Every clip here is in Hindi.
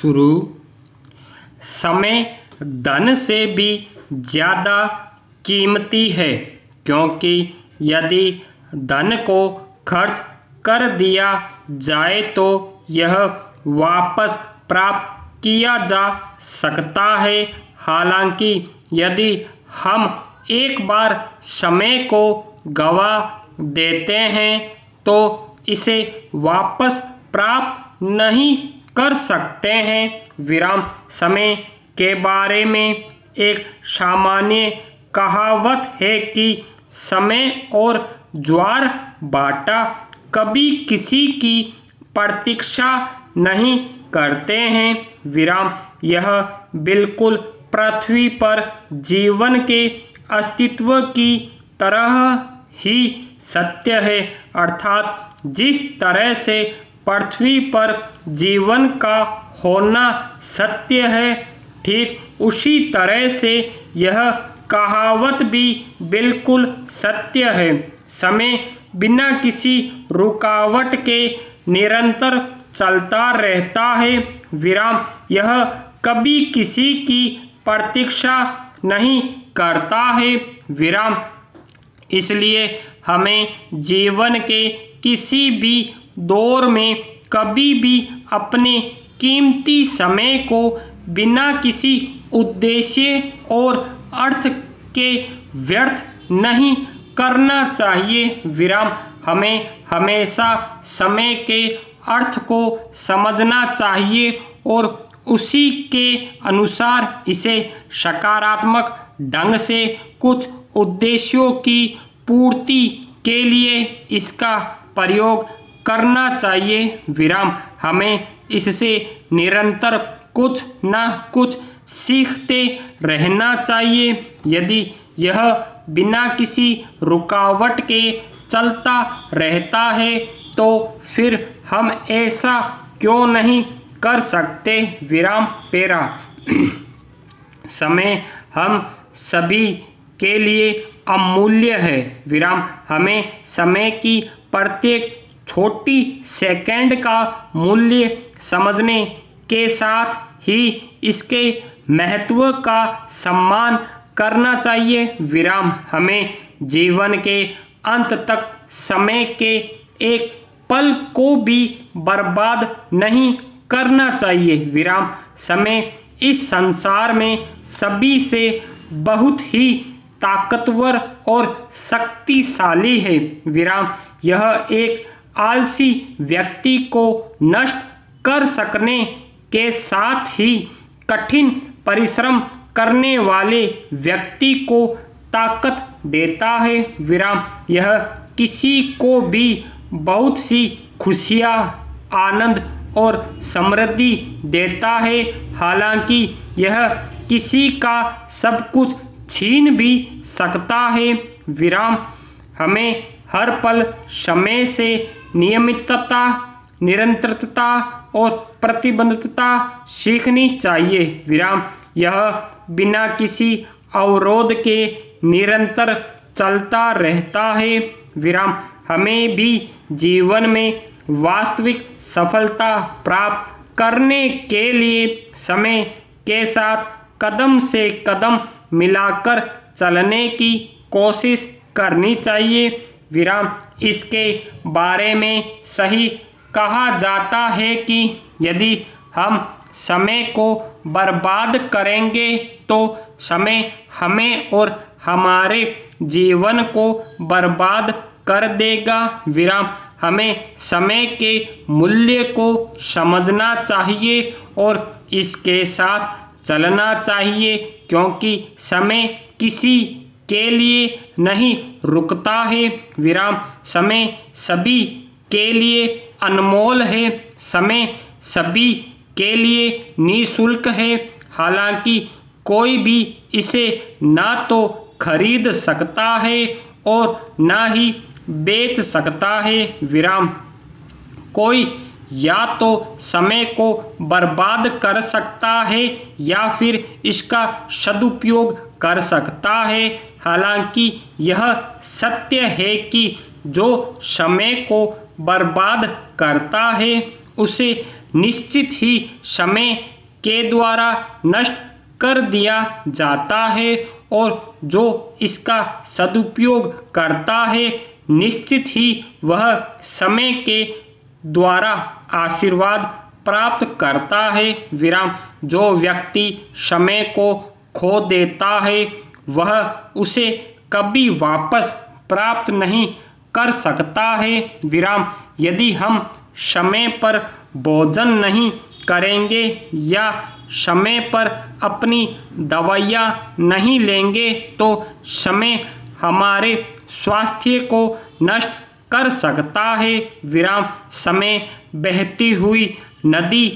शुरू। समय धन से भी ज़्यादा कीमती है, क्योंकि यदि धन को खर्च कर दिया जाए तो यह वापस प्राप्त किया जा सकता है। हालांकि यदि हम एक बार समय को गंवा देते हैं तो इसे वापस प्राप्त नहीं कर सकते हैं। विराम समय के बारे में एक सामान्य कहावत है कि समय और ज्वार भाटा कभी किसी की प्रतीक्षा नहीं करते हैं। विराम यह बिल्कुल पृथ्वी पर जीवन के अस्तित्व की तरह ही सत्य है, अर्थात जिस तरह से पृथ्वी पर जीवन का होना सत्य है, ठीक उसी तरह से यह कहावत भी बिल्कुल सत्य है। समय बिना किसी रुकावट के निरंतर चलता रहता है। विराम यह कभी किसी की प्रतीक्षा नहीं करता है। विराम इसलिए हमें जीवन के किसी भी दौर में कभी भी अपने कीमती समय को बिना किसी उद्देश्य और अर्थ के व्यर्थ नहीं करना चाहिए। विराम हमें हमेशा समय के अर्थ को समझना चाहिए और उसी के अनुसार इसे सकारात्मक ढंग से कुछ उद्देश्यों की पूर्ति के लिए इसका प्रयोग करना चाहिए। विराम हमें इससे निरंतर कुछ न कुछ सीखते रहना चाहिए। यदि यह बिना किसी रुकावट के चलता रहता है तो फिर हम ऐसा क्यों नहीं कर सकते। विराम पेरा समय हम सभी के लिए अमूल्य है। विराम हमें समय की प्रत्येक छोटी सेकंड का मूल्य समझने के साथ ही इसके महत्व का सम्मान करना चाहिए। विराम हमें जीवन के अंत तक समय के एक पल को भी बर्बाद नहीं करना चाहिए। विराम समय इस संसार में सभी से बहुत ही ताकतवर और शक्तिशाली है। विराम यह एक आलसी व्यक्ति को नष्ट कर सकने के साथ ही कठिन परिश्रम करने वाले व्यक्ति को ताकत देता है। विराम यह किसी को भी बहुत सी खुशियाँ, आनंद और समृद्धि देता है। हालांकि यह किसी का सब कुछ छीन भी सकता है। विराम हमें हर पल समय से नियमितता, निरंतरता और प्रतिबद्धता सीखनी चाहिए। विराम यह बिना किसी अवरोध के निरंतर चलता रहता है। विराम हमें भी जीवन में वास्तविक सफलता प्राप्त करने के लिए समय के साथ कदम से कदम मिलाकर चलने की कोशिश करनी चाहिए। विराम इसके बारे में सही कहा जाता है कि यदि हम समय को बर्बाद करेंगे तो समय हमें और हमारे जीवन को बर्बाद कर देगा। विराम हमें समय के मूल्य को समझना चाहिए और इसके साथ चलना चाहिए, क्योंकि समय किसी के लिए नहीं रुकता है। विराम समय सभी के लिए अनमोल है। समय सभी के लिए निःशुल्क है। हालांकि कोई भी इसे ना तो खरीद सकता है और ना ही बेच सकता है। विराम कोई या तो समय को बर्बाद कर सकता है या फिर इसका सदुपयोग कर सकता है। हालांकि यह सत्य है कि जो समय को बर्बाद करता है उसे निश्चित ही समय के द्वारा नष्ट कर दिया जाता है और जो इसका सदुपयोग करता है निश्चित ही वह समय के द्वारा आशीर्वाद प्राप्त करता है। विराम जो व्यक्ति समय को खो देता है वह उसे कभी वापस प्राप्त नहीं कर सकता है। विराम यदि हम समय पर भोजन नहीं करेंगे या समय पर अपनी दवाइयाँ नहीं लेंगे तो समय हमारे स्वास्थ्य को नष्ट कर सकता है। विराम समय बहती हुई नदी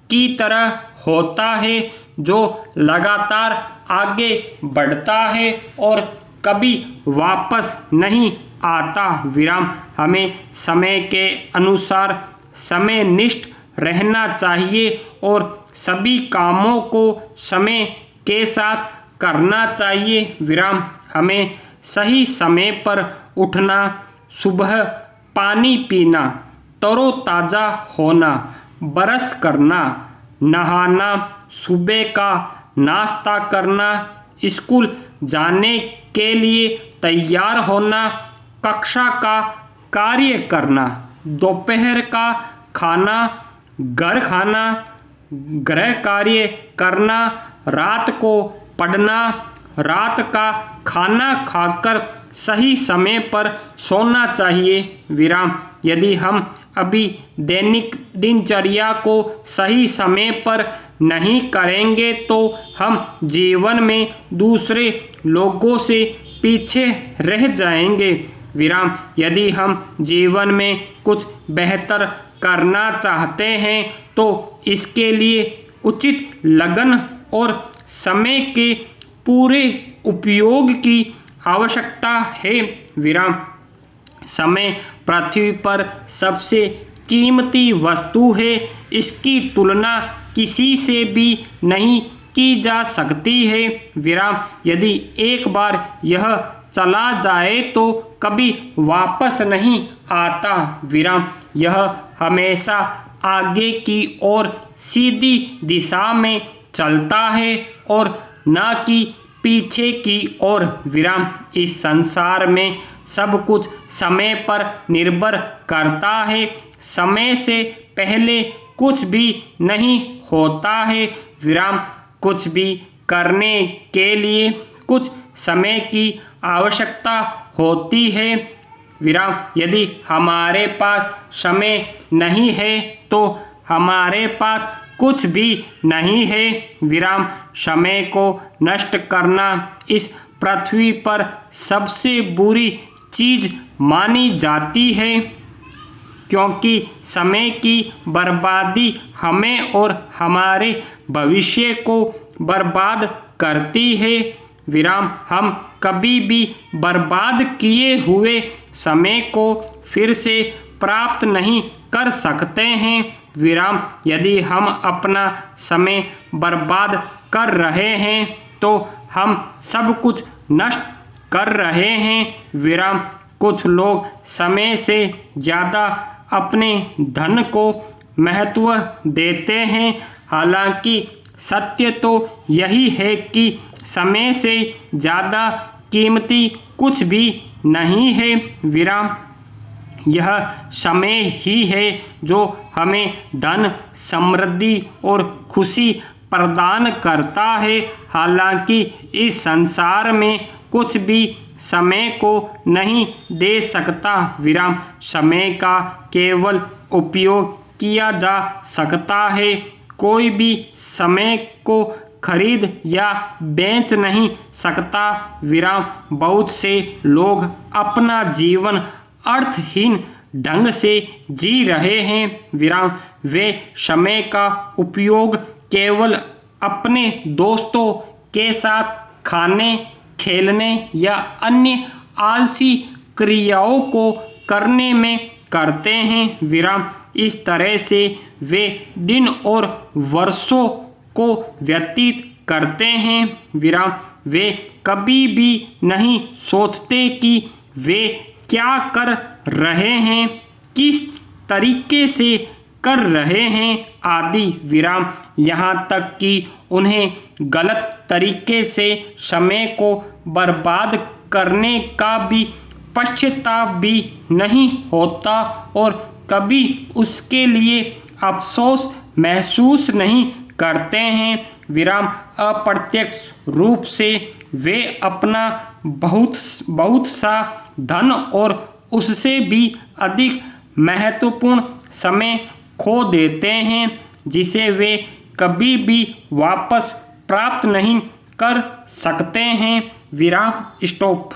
की तरह होता है जो लगातार आगे बढ़ता है और कभी वापस नहीं आता। विराम हमें समय के अनुसार समयनिष्ठ रहना चाहिए और सभी कामों को समय के साथ करना चाहिए। विराम हमें सही समय पर उठना, सुबह पानी पीना, तरोताज़ा होना, ब्रश करना, नहाना, सुबह का नाश्ता करना, स्कूल जाने के लिए तैयार होना, कक्षा का कार्य करना, दोपहर का खाना, घर खाना, गृह कार्य करना, रात को पढ़ना, रात का खाना खाकर सही समय पर सोना चाहिए। विराम यदि हम अभी दैनिक दिनचर्या को सही समय पर नहीं करेंगे तो हम जीवन में दूसरे लोगों से पीछे रह जाएंगे। विराम यदि हम जीवन में कुछ बेहतर करना चाहते हैं तो इसके लिए उचित लगन और समय के पूरे उपयोग की आवश्यकता है। विराम समय पृथ्वी पर सबसे कीमती वस्तु है, इसकी तुलना किसी से भी नहीं की जा सकती है। विराम यदि एक बार यह चला जाए तो कभी वापस नहीं आता। विराम यह हमेशा आगे की ओर सीधी दिशा में चलता है और न कि पीछे की ओर। विराम इस संसार में सब कुछ समय पर निर्भर करता है, समय से पहले कुछ भी नहीं होता है। विराम कुछ भी करने के लिए कुछ समय की आवश्यकता होती है। विराम यदि हमारे पास समय नहीं है तो हमारे पास कुछ भी नहीं है। विराम समय को नष्ट करना इस पृथ्वी पर सबसे बुरी चीज मानी जाती है क्योंकि समय की बर्बादी हमें और हमारे भविष्य को बर्बाद करती है। विराम हम कभी भी बर्बाद किए हुए समय को फिर से प्राप्त नहीं कर सकते हैं। विराम यदि हम अपना समय बर्बाद कर रहे हैं तो हम सब कुछ नष्ट कर रहे हैं। विराम कुछ लोग समय से ज़्यादा अपने धन को महत्व देते हैं, हालांकि सत्य तो यही है कि समय से ज़्यादा कीमती कुछ भी नहीं है। विराम यह समय ही है जो हमें धन, समृद्धि और खुशी प्रदान करता है। हालांकि इस संसार में कुछ भी समय को नहीं दे सकता। विराम समय का केवल उपयोग किया जा सकता है, कोई भी समय को खरीद या बेच नहीं सकता। विराम बहुत से लोग अपना जीवन अर्थहीन ढंग से जी रहे हैं। विराम वे समय का उपयोग केवल अपने दोस्तों के साथ खाने, खेलने या अन्य आलसी क्रियाओं को करने में करते हैं। विराम इस तरह से वे दिन और वर्षों को व्यतीत करते हैं। विराम वे कभी भी नहीं सोचते कि वे क्या कर रहे हैं, किस तरीके से कर रहे हैं आदि विराम। यहाँ तक कि उन्हें गलत तरीके से समय को बर्बाद करने का भी पश्चाताप भी नहीं होता और कभी उसके लिए अफसोस महसूस नहीं करते हैं विराम। अप्रत्यक्ष रूप से वे अपना बहुत सा धन और उससे भी अधिक महत्वपूर्ण समय खो देते हैं जिसे वे कभी भी वापस प्राप्त नहीं कर सकते हैं विराम। स्टॉप।